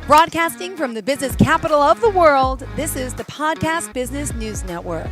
Broadcasting from the business capital of the world, this is the Podcast Business News Network.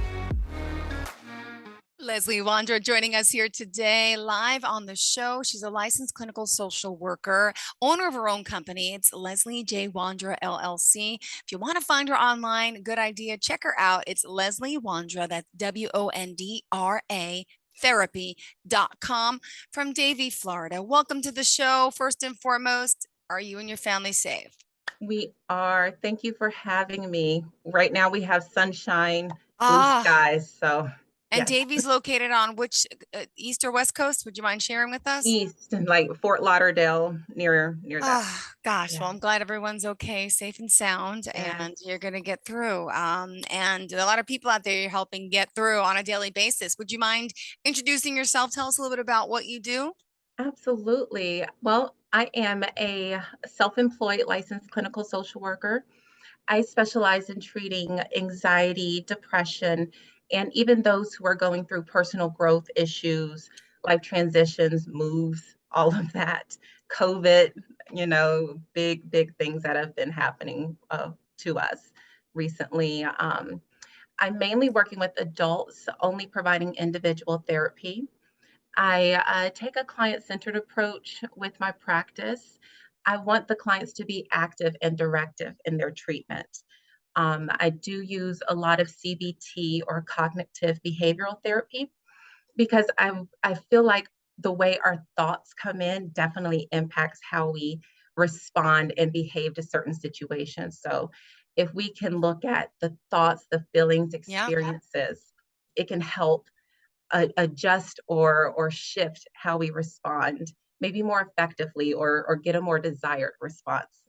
Leslie Wondra joining us here today live on the show. She's a licensed clinical social worker, owner of her own company. It's Leslie J. Wondra LLC. If you want to find her online, good idea. Check her out. It's Leslie Wondra. That's WONDRA therapy.com from Davie, Florida. Welcome to the show. First and foremost, are you and your family safe? We are. Thank you for having me. Right now we have sunshine, blue Ah, skies. So and yes, Davie's located on which east or west coast? Would you mind sharing with us? east and like Fort Lauderdale, near that. Oh, gosh. Yeah. Well, I'm glad everyone's okay, safe and sound, Yes, and you're going to get through. And a lot of people out there you're helping get through on a daily basis. Would you mind introducing yourself? Tell us a little bit about what you do. absolutely. Well, I am a self-employed licensed clinical social worker. I specialize in treating anxiety, depression, and even those who are going through personal growth issues, life transitions, moves, all of that. COVID, big things that have been happening to us recently. I'm mainly working with adults, only providing individual therapy. I take a client centered approach with my practice. I want the clients to be active and directive in their treatment. I do use a lot of CBT or cognitive behavioral therapy because I feel like the way our thoughts come in definitely impacts how we respond and behave to certain situations. So if we can look at the thoughts, the feelings, Yeah. experiences, it can help adjust or shift how we respond maybe more effectively or get a more desired response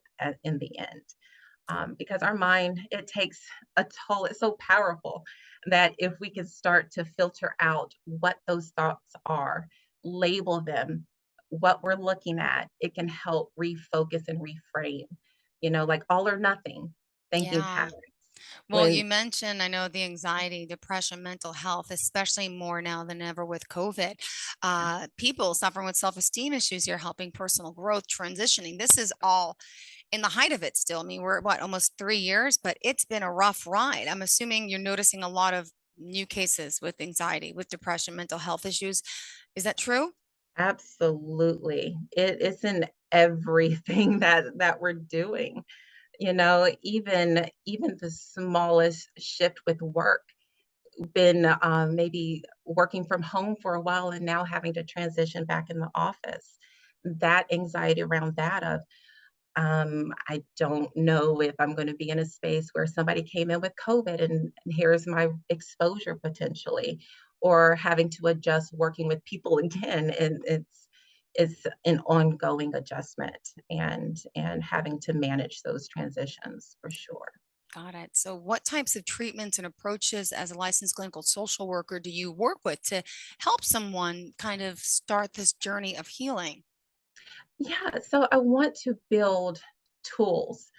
in the end. Because our mind, it takes a toll. It's so powerful that if we can start to filter out what those thoughts are, label them, what we're looking at, it can help refocus and reframe, like all or nothing thinking Yeah. patterns. Well, When you mentioned, I know the anxiety, depression, mental health, especially more now than ever with COVID. People suffering with self-esteem issues, you're helping personal growth, transitioning. This is all in the height of it still. I mean, we're what, almost 3 years, but it's been a rough ride. I'm assuming you're noticing a lot of new cases with anxiety, with depression, mental health issues. Is that true? absolutely, it's in everything that we're doing. Even the smallest shift with work, been maybe working from home for a while and now having to transition back in the office. That anxiety around that of I don't know if I'm going to be in a space where somebody came in with COVID and here's my exposure potentially, or having to adjust working with people again. And it's an ongoing adjustment and having to manage those transitions for sure. Got it. So, what types of treatments and approaches as a licensed clinical social worker do you work with to help someone kind of start this journey of healing? Yeah, so I want to build tools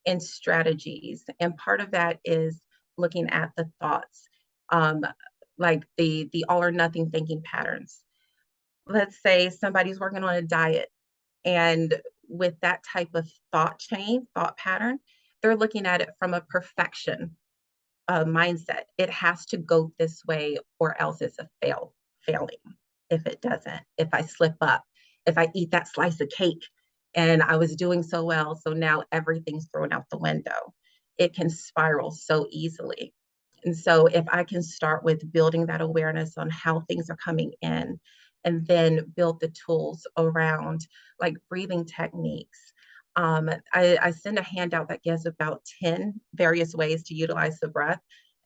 and strategies, and part of that is looking at the thoughts, um, like the all or nothing thinking patterns. Let's say somebody's working on a diet, and with that type of thought pattern, they're looking at it from a perfection mindset. It has to go this way, or else it's a failing. If it doesn't, if I slip up, if I eat that slice of cake and I was doing so well, so now everything's thrown out the window. It can spiral so easily. And so if I can start with building that awareness on how things are coming in and then build the tools around like breathing techniques. I send a handout that gives about 10 various ways to utilize the breath.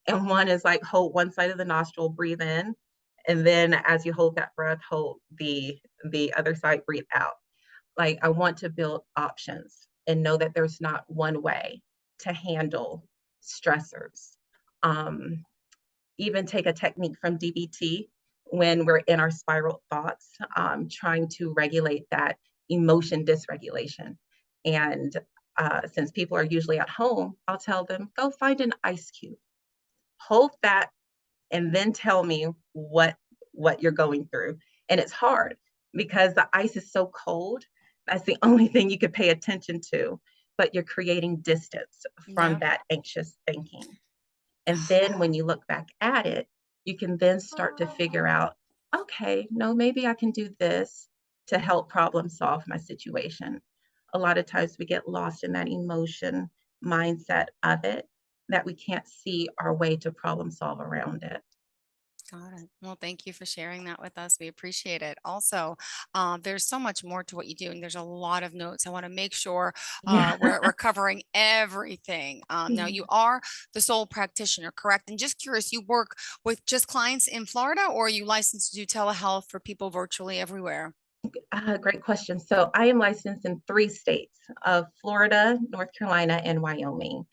And one is like hold one side of the nostril, breathe in, and then as you hold that breath, hold the other side, breathe out. Like I want to build options and know that there's not one way to handle stressors. Um, Even take a technique from DBT when we're in our spiral thoughts, trying to regulate that emotion dysregulation. And since people are usually at home, I'll tell them go find an ice cube, hold that, and then tell me what you're going through. And it's hard because the ice is so cold. That's the only thing you could pay attention to. but you're creating distance from Yeah. that anxious thinking. And then when you look back at it, you can then start to figure out, okay, no, maybe I can do this to help problem solve my situation. A lot of times we get lost in that emotion mindset of it that we can't see our way to problem solve around it. Got it. Well, thank you for sharing that with us. We appreciate it. Also, there's so much more to what you do, and there's a lot of notes. I want to make sure Yeah. we're covering everything. Now, you are the sole practitioner, correct? And just curious, you work with just clients in Florida, or are you licensed to do telehealth for people virtually everywhere? Great question. So I am licensed in 3 states of Florida, North Carolina, and Wyoming.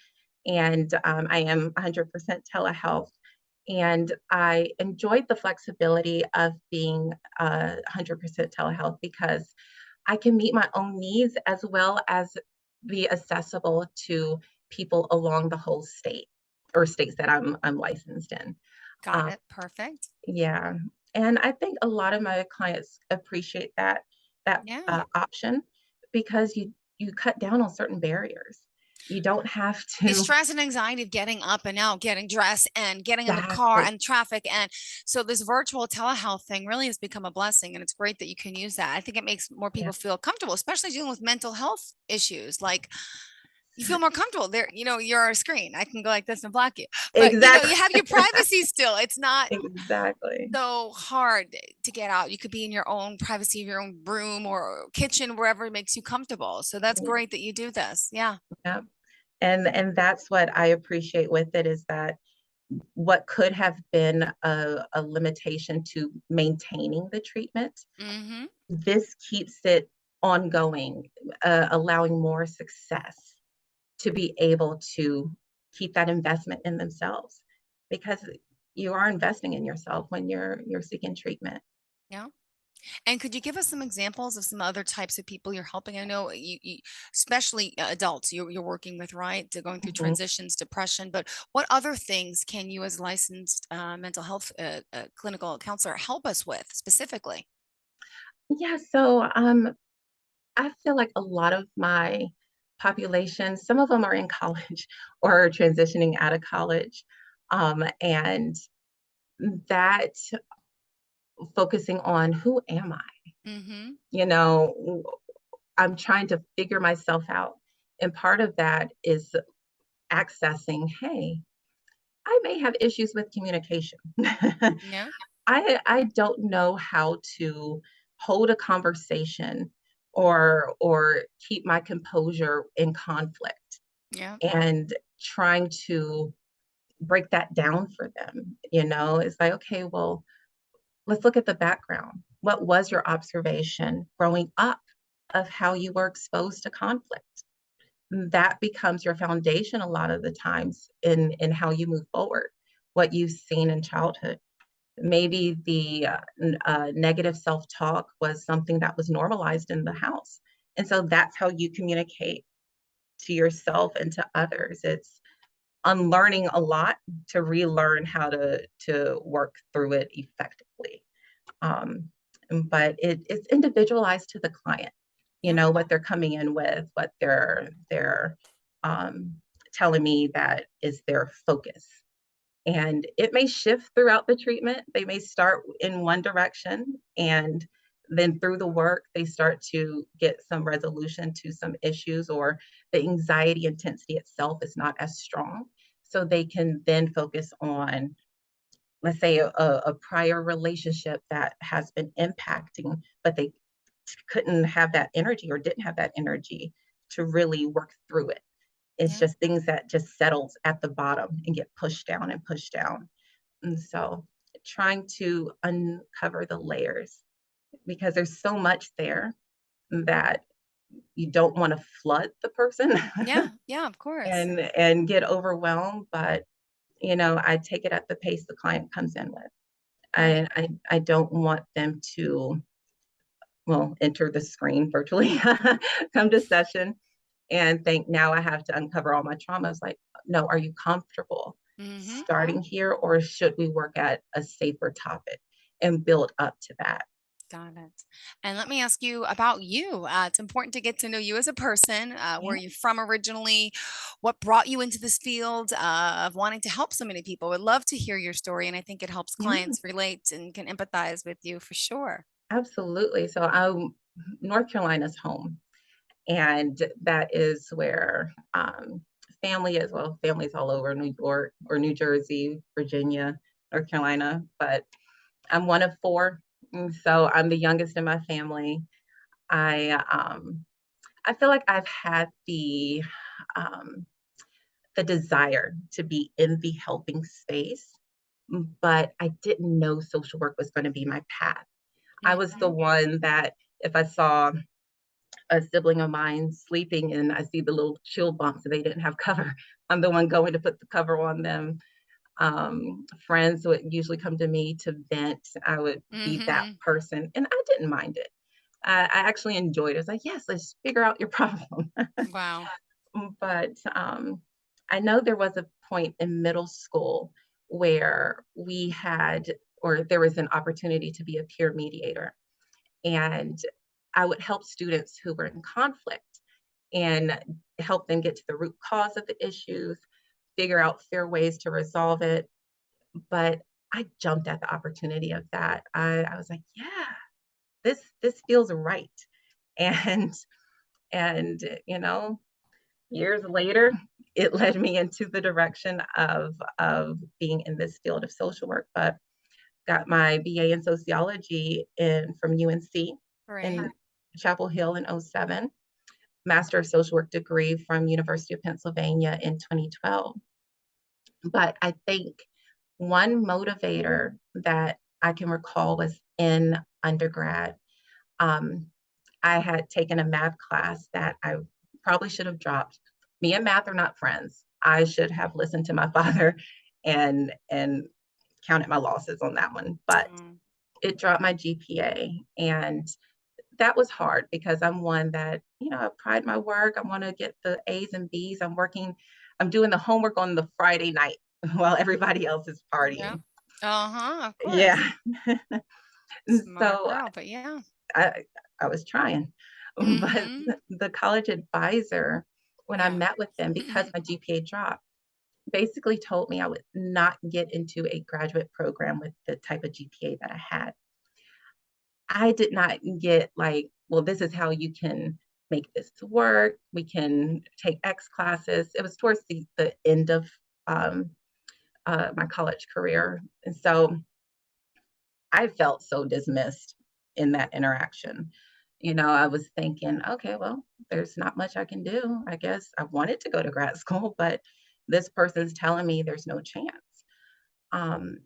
And I am 100% telehealth. And I enjoyed the flexibility of being 100% telehealth because I can meet my own needs as well as be accessible to people along the whole state or states that I'm licensed in. Got Um, it. Perfect. yeah, and I think a lot of my clients appreciate that Yeah. option because you cut down on certain barriers. You don't have The to. stress and anxiety of getting up and out, getting dressed and getting in the car Exactly. and traffic. And so this virtual telehealth thing really has become a blessing. And it's great that you can use that. I think it makes more Yeah. people feel comfortable, especially dealing with mental health issues. Like you feel more comfortable there. You're a screen. I can go like this and block you, but Exactly. you have your privacy still. It's not Exactly. so hard to get out. You could be in your own privacy of your own room or kitchen, wherever makes you comfortable. So that's Yeah. great that you do this. Yeah. Yeah. And that's what I appreciate with it is that what could have been a limitation to maintaining the treatment, Mm-hmm. this keeps it ongoing, allowing more success to be able to keep that investment in themselves because you are investing in yourself when you're seeking treatment. Yeah. And could you give us some examples of some other types of people you're helping? I know especially adults you're working with, right? To going through Mhm. transitions, depression, but what other things can you as licensed mental health clinical counselor help us with specifically? Yeah, so I feel like a lot of my population, some of them are in college or transitioning out of college, and that focusing on who am I? Mm-hmm. You know, I'm trying to figure myself out. And part of that is accessing, hey, I may have issues with communication. Yeah. I don't know how to hold a conversation or keep my composure in conflict Yeah. and trying to break that down for them. It's like, okay, well, let's look at the background. What was your observation growing up of how you were exposed to conflict? That becomes your foundation a lot of the times in how you move forward, what you've seen in childhood. Maybe the negative self-talk was something that was normalized in the house. And so that's how you communicate to yourself and to others. It's unlearning a lot to relearn how to work through it effectively. Um, but it's individualized to the client, Yeah. what they're coming in with, what they're um, telling me that is their focus. And it may shift throughout the treatment. They may start in one direction and then through the work, they start to get some resolution to some issues, or the anxiety intensity itself is not as strong. So they can then focus on, let's say, a prior relationship that has been impacting, but they couldn't have that energy or didn't have that energy to really work through it. It's Yeah. just things that just settles at the bottom and get pushed down and pushed down. And so trying to uncover the layers because there's so much there that you don't want to flood the person Yeah. Yeah. Of course. and get overwhelmed, but I take it at the pace the client comes in with. Right. I don't want them to, well, enter the screen virtually, come to session and think now I have to uncover all my traumas. Like, no, are you comfortable Mm-hmm. starting here, or should we work at a safer topic and build up to that? Got it. And let me ask you about you. It's important to get to know you as a person. Where Yeah, you from originally? What brought you into this field of wanting to help so many people? Would love to hear your story, and I think it helps yeah, clients relate and can empathize with you for sure. absolutely. So North Carolina's home, and that is where family is. Well, families all over New York or New Jersey, Virginia, North Carolina, but I'm one of four, and so I'm the youngest in my family. I um, I feel like I've had um, the desire to be in the helping space, but I didn't know social work was going to be my path. I was the Mhm. one that if I saw a sibling of mine sleeping and I see the little chill bumps and they didn't have cover, I'm the one going to put the cover on them. Friends would usually come to me to vent. I would be that Mhm. person, and I didn't mind it. I actually enjoyed it. I was like, yes, let's figure out your problem. Wow. But I know there was a point in middle school where we had, or there was an opportunity to be a peer mediator. And I would help students who were in conflict and help them get to the root cause of the issues, figure out fair ways to resolve it. But I jumped at the opportunity of that. I was like, yeah, this feels right. And and years later, it led me into the direction of being in this field of social work. But got my BA in sociology in from UNC in Great. Chapel Hill in '07, Master of Social Work degree from University of Pennsylvania in 2012. But I think one motivator that I can recall was in undergrad. Um, I had taken a math class that I probably should have dropped. Me and math are not friends. I should have listened to my father and counted my losses on that one. But Mm. it dropped my GPA, and that was hard because I'm one that, I pride my work. I want to get the A's and B's. I'm doing the homework on the Friday night while everybody else is Yeah. partying. Uh-huh. Of course. Yeah. And Smart so girl, but yeah. I I was trying. But Mhm. the college advisor, when I Yeah. met with them, because my GPA dropped, basically told me I would not get into a graduate program with the type of GPA that I had. I did not get like, well, this is how you can make this work. We can take X classes. It was towards the end of um, my college career. And so I felt so dismissed in that interaction. I was thinking, okay, well, there's not much I can do. I guess I wanted to go to grad school, but this person's telling me there's no chance. Um,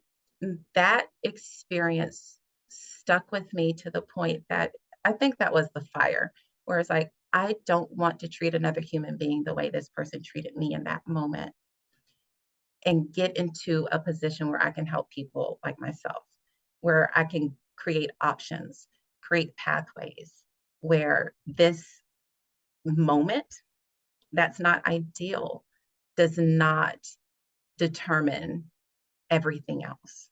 that experience stuck with me to the point that I think that was the fire, where it's like, I don't want to treat another human being the way this person treated me in that moment and get into a position where I can help people like myself, where I can create options, create pathways, where this moment that's not ideal does not determine everything else.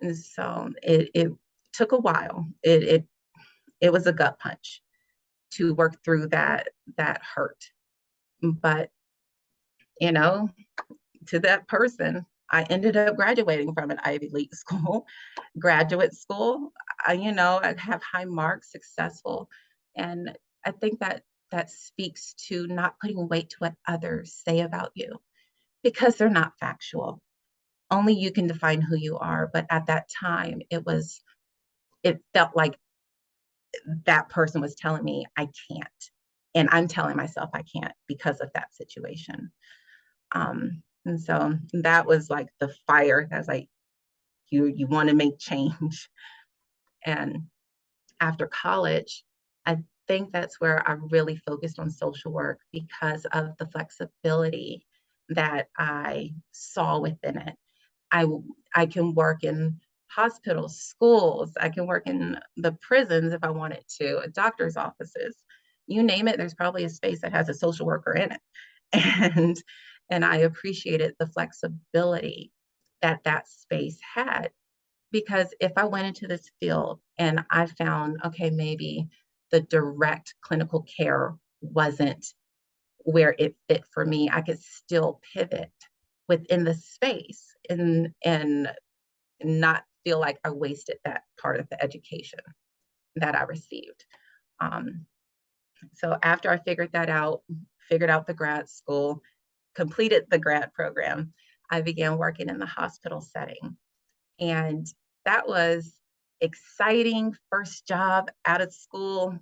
And so it took a while. It was a gut punch to work through that hurt. But you know, to that person, I ended up graduating from an Ivy League school, graduate school. I have high marks, successful, and I think that speaks to not putting weight to what others say about you because they're not factual. Only you can define who you are. But at that time, it felt like that person was telling me I can't. And I'm telling myself I can't because of that situation. And so that was like the fire that's like, you want to make change. And after college, I think that's where I really focused on social work because of the flexibility that I saw within it. I I can work in hospitals, schools, I can work in the prisons if I wanted to, doctor's offices. You name it, there's probably a space that has a social worker in it. And and I appreciated the flexibility that that space had. Because if I went into this field and I found, okay, maybe the direct clinical care wasn't where it fit for me, I could still pivot within the space and not feel like I wasted that part of the education that I received. Um, so after I figured out the grad school, completed the grad program, I began working in the hospital setting. And that was exciting first job out of school,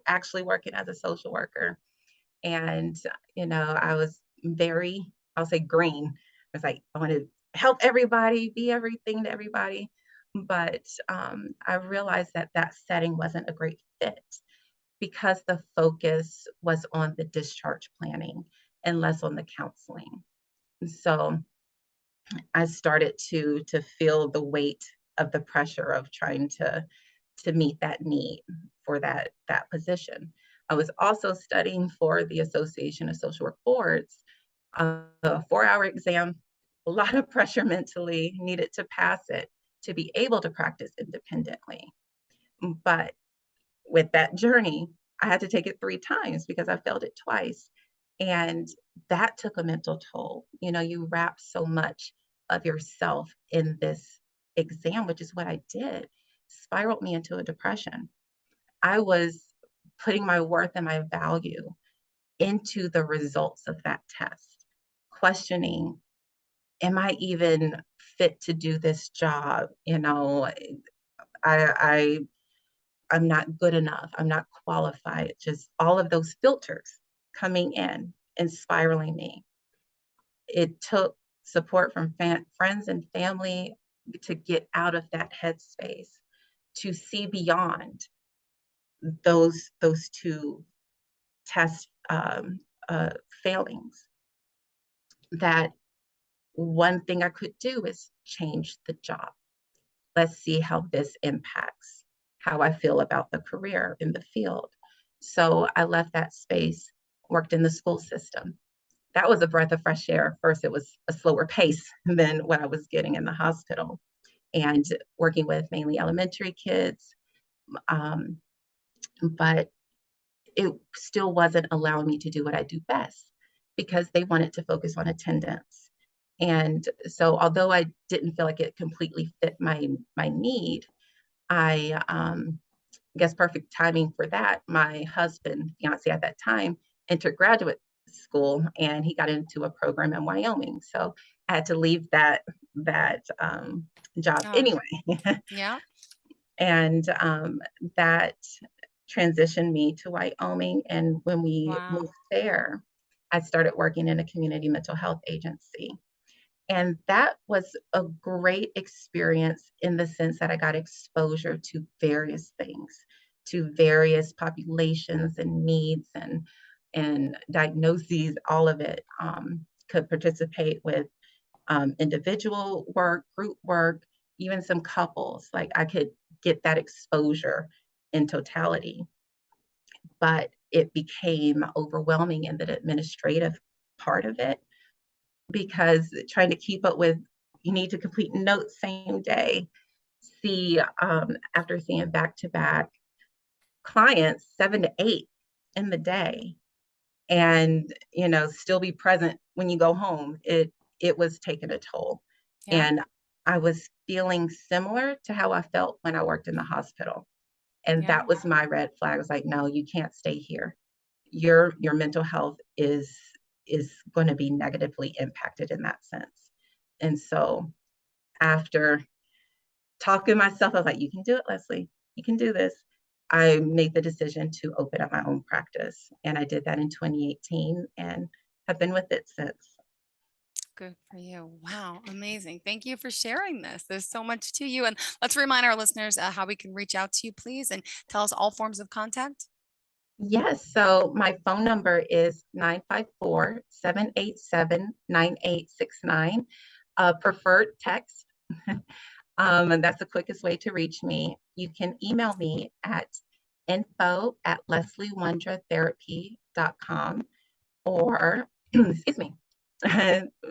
actually working as a social worker. And, I was very, I'll say green. I was like, I want to help everybody, be everything to everybody. But I realized that that setting wasn't a great fit because the focus was on the discharge planning and less on the counseling. So I started to feel the weight of the pressure of trying to meet that need for that position. I was also studying for the Association of Social Work Boards, a 4-hour exam, a lot of pressure mentally, needed to pass it to be able to practice independently. But with that journey, I had to take it 3 times because I failed it twice. And that took a mental toll. You wrap so much of yourself in this exam, which is what I did, spiraled me into a depression. I was putting my worth and my value into the results of that test, questioning, am I even fit to do this job? I I'm not good enough. I'm not qualified. Just all of those filters coming in and spiraling me. It took support from friends and family to get out of that headspace, to see beyond those two test failings. That one thing I could do is change the job. Let's see how this impacts how I feel about the career in the field. So I left that space, worked in the school system. That was a breath of fresh air. First, it was a slower pace than what I was getting in the hospital, and working with mainly elementary kids. Um, but it still wasn't allowing me to do what I do best because they wanted to focus on attendance. And so, although I didn't feel like it completely fit my need, I guess perfect timing for that. My husband, fiance at that time, entered graduate school and he got into a program in Wyoming. So I had to leave that job Oh, anyway, yeah. and that transitioned me to Wyoming. And when we Wow. moved there, I started working in a community mental health agency. And that was a great experience in the sense that I got exposure to various things, to various populations and needs and diagnoses, all of it. Could participate with individual work, group work, even some couples. Like I could get that exposure in totality, but it became overwhelming in the administrative part of it because trying to keep up with, you need to complete notes same day, see after seeing back to back clients 7 to 8 in the day, and still be present when you go home. It was taking a toll, Yeah. and I was feeling similar to how I felt when I worked in the hospital, and Yeah. that was my red flag. I was like, no, you can't stay here. Your mental health is going to be negatively impacted in that sense. And so after talking myself, I was like, you can do it, Leslie. You can do this. I made the decision to open up my own practice. And I did that in 2018 and have been with it since. Good for you. Wow. Amazing. Thank you for sharing this. There's so much to you. And let's remind our listeners how we can reach out to you, please, and tell us all forms of contact. Yes. So my phone number is 954-787-9869. Preferred text. And that's the quickest way to reach me. You can email me at info@lesliewondratherapy.com, or excuse me,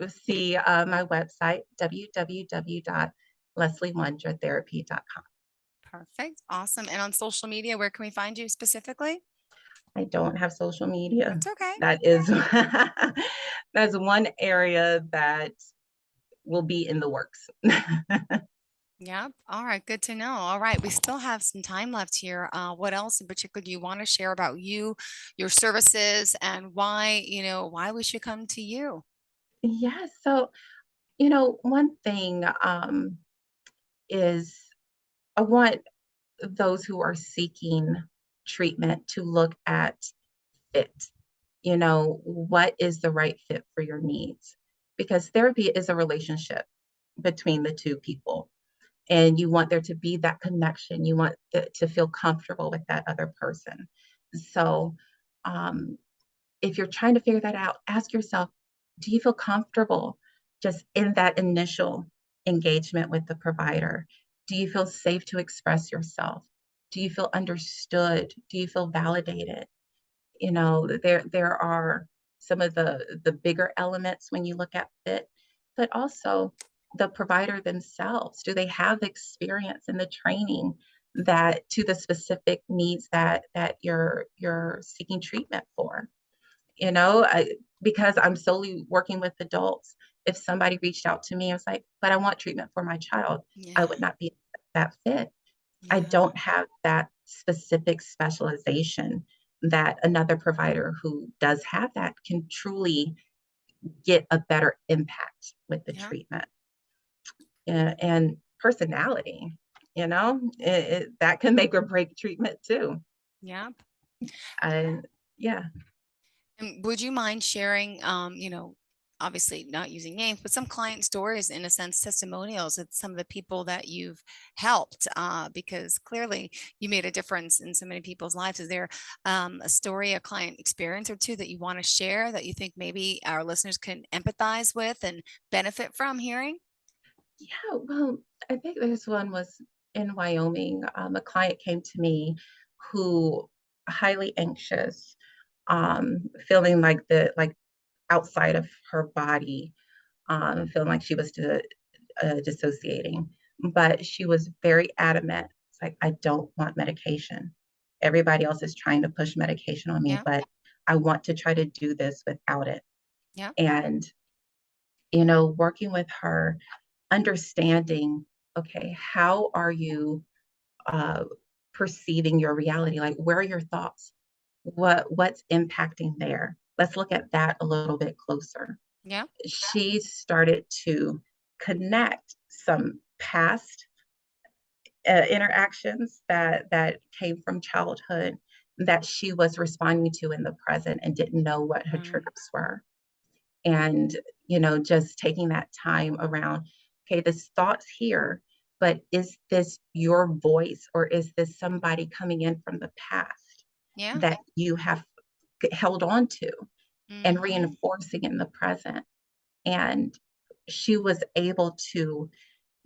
see my website, www lesliewondratherapy.com. Perfect. Awesome. And on social media, where can we find you specifically? I don't have social media. That's okay. That is that's one area that will be in the works. Yeah. All right. Good to know. All right. We still have some time left here. What else in particular do you want to share about you, your services, and why, why we should come to you? Yes. So, one thing is I want those who are seeking treatment to look at fit. What is the right fit for your needs? Because therapy is a relationship between the two people. And you want there to be that connection. You want to feel comfortable with that other person. So, um, if you're trying to figure that out, ask yourself, do you feel comfortable just in that initial engagement with the provider? Do you feel safe to express yourself? Do you feel understood? Do you feel validated? There are some of the bigger elements when you look at fit, but also the provider themselves. Do they have the experience and the training that to the specific needs that you're seeking treatment for? Because I'm solely working with adults, if somebody reached out to me and was like, but I want treatment for my child, I Yeah. would not be that fit. I Yeah. don't have that specific specialization that another provider who does have that can truly get a better impact with the Yeah. treatment. And personality, that can make or break treatment too. Yeah. And yeah. And would you mind sharing, obviously not using names, but some client stories, in a sense, testimonials of some of the people that you've helped? Because clearly you made a difference in so many people's lives. Is there a story, a client experience or two that you want to share that you think maybe our listeners can empathize with and benefit from hearing? Yeah, well, I think this one was in Wyoming. A client came to me who highly anxious, feeling like outside of her body, feeling like she was dissociating. But she was very adamant. It's like, I don't want medication. Everybody else is trying to push medication on me, Yeah. but I want to try to do this without it. Yeah. And, working with her, understanding, okay, how are you uh, perceiving your reality? Like, where are your thoughts? What's impacting there? Let's look at that a little bit closer. Yeah. She started to connect some past interactions that came from childhood that she was responding to in the present and didn't know what her Um, triggers were. And just taking that time around, okay, this thought's here, but is this your voice or is this somebody coming in from the past yeah. that you have held on to and Hmm. reinforcing in the present? And she was able to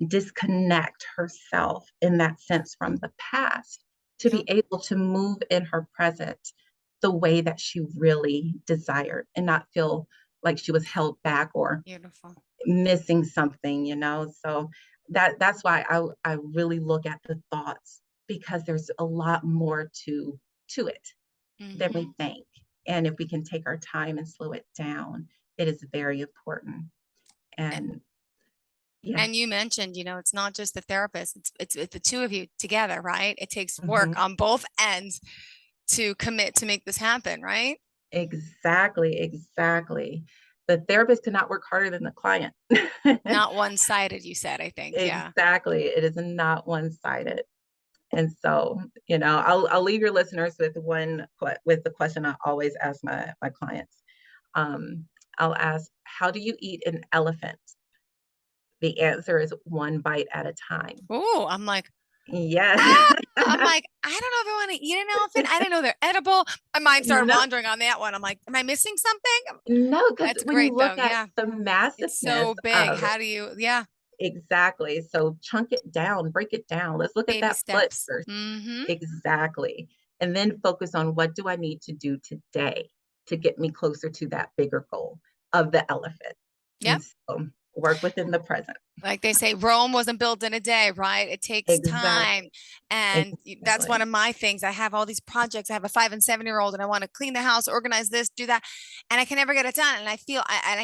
disconnect herself in that sense from the past to Yeah. be able to move in her present the way that she really desired and not feel like she was held back or Beautiful. missing something, so that's why I really look at the thoughts because there's a lot more to it than we Hmm. think, and if we can take our time and slow it down, it is very important. And yeah. And you mentioned, it's not just the therapist, it's the two of you together, right? It takes work Mhm. on both ends to commit to make this happen, right? Exactly, exactly. The therapist cannot work harder than the client. Not one-sided, you said, I think. Yeah. Exactly, it is not one-sided. And so, I'll leave your listeners with with the question I always ask my clients. Um, I'll ask, "How do you eat an elephant?" The answer is one bite at a time. Oh, I'm like, Yes. ah, I'm like, I don't know if I want to eat an elephant. I didn't know they're edible. My mind started No, wandering on that one. I'm like, am I missing something? no, because That's when you great though. look at Yeah. the It's massiveness so big. of How do you, yeah, exactly, so chunk it down, break it down. Let's look at baby that foot steps. first. Mm-hmm. Exactly. And then focus on what do I need to do today to get me closer to that bigger goal of the elephant. And Yep. so Work within the present. Like they say, Rome wasn't built in a day, right? It takes time. Exactly. And that's one Exactly. of my things. I have all these projects. I have a 5 and 7-year-old and I want to clean the house, organize this, do that. And I can never get it done. And I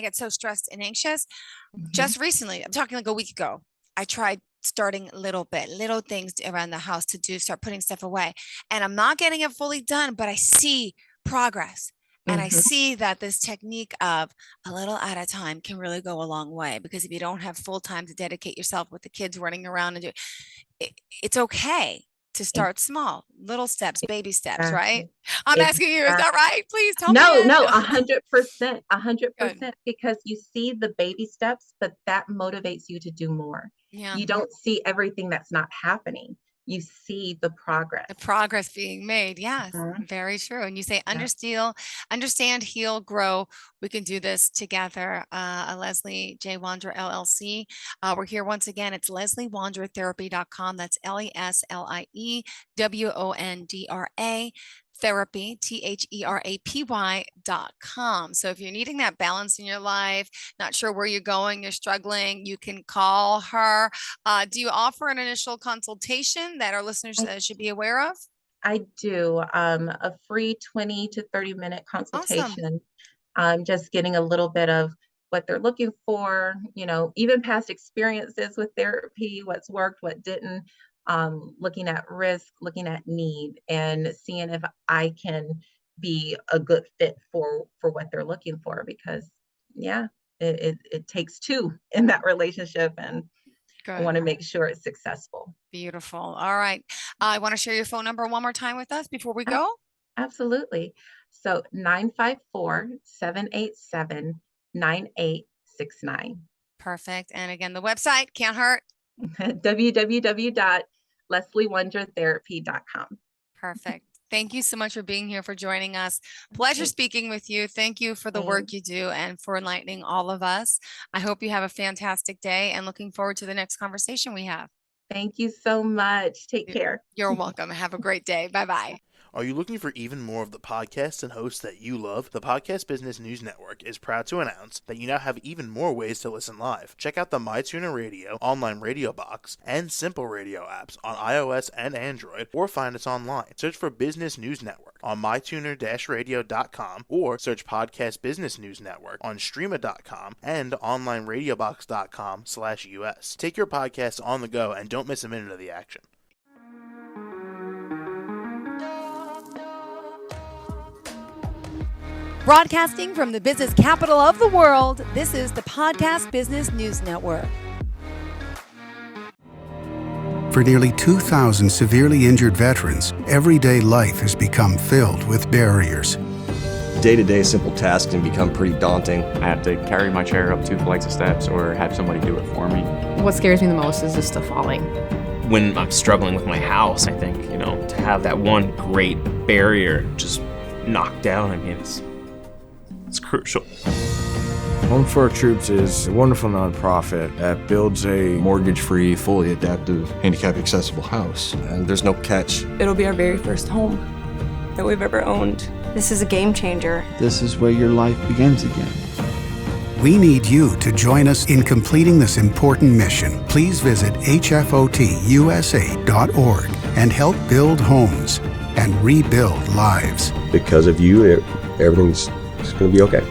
get so stressed and anxious. Mhm. Just recently, I'm talking like a week ago, I tried starting little things around the house to do, start putting stuff away. And I'm not getting it fully done, but I see progress. And I Mhm. see that this technique of a little at a time can really go a long way, because if you don't have full time to dedicate yourself with the kids running around and do it, it's okay to start small, little steps, baby steps, right? Exactly. I'm asking you, is Exactly. that right? Please tell me No, yes. no, No. 100%, a hundred Good. percent, because you see the baby steps, but that motivates you to do more. Yeah. You don't see everything that's not happening. You see the progress. The progress being made. Yes, Mhm. very true. And you say, Yeah. understand, heal, grow. We can do this together. Leslie J. Wondra LLC. We're here once again. It's lesliewondratherapy.com. That's LeslieWondra therapy, THERAPY.com. So if you're needing that balance in your life, not sure where you're going, you're struggling, you can call her. Do you offer an initial consultation that our listeners I should be aware of? I do, a free 20 to 30-minute Awesome. consultation, just getting a little bit of what they're looking for, even past experiences with therapy, what's worked, what didn't, looking at risk, looking at need, and seeing if I can be a good fit for what they're looking for, because yeah, it takes two in that relationship, and I Good. want to make sure it's successful. Beautiful. All right. I want to share your phone number one more time with us before we Ab- go. Absolutely. So 954-787-9869. Perfect. And again, the website can't hurt. www.lesliewondratherapy.com. Perfect. Thank you so much for being here, for joining us. Pleasure Okay, speaking with you. Thank you for the work thanks. you do and for enlightening all of us. I hope you have a fantastic day and looking forward to the next conversation we have. Thank you so much. Take Y- care. You're welcome. Have a great day. Bye bye. Are you looking for even more of the podcasts and hosts that you love? The Podcast Business News Network is proud to announce that you now have even more ways to listen live. Check out the MyTuner Radio, online radio box, and Simple Radio apps on iOS and Android, or find us online. Search for Business News Network on mytuner-radio.com, or search Podcast Business News Network on streama.com and onlineradiobox.com/US. Take your podcast on the go and don't miss a minute of the action. Broadcasting from the business capital of the world, this is the Podcast Business News Network. For nearly 2,000 severely injured veterans, everyday life has become filled with barriers. Day-to-day simple tasks can become pretty daunting. I have to carry my chair up 2 flights of steps or have somebody do it for me. What scares me the most is just the falling. When I'm struggling with my house, I think, to have that one great barrier just knocked down, it's crucial. Home for Our Troops is a wonderful nonprofit that builds a Mortgage-free, fully adaptive, handicap-accessible house. And there's no catch. It'll be our very first home that we've ever owned. This is a game changer. This is where your life begins again. We need you to join us in completing this important mission. Please visit hfotusa.org and help build homes and rebuild lives. Because of you, everything's going to be okay.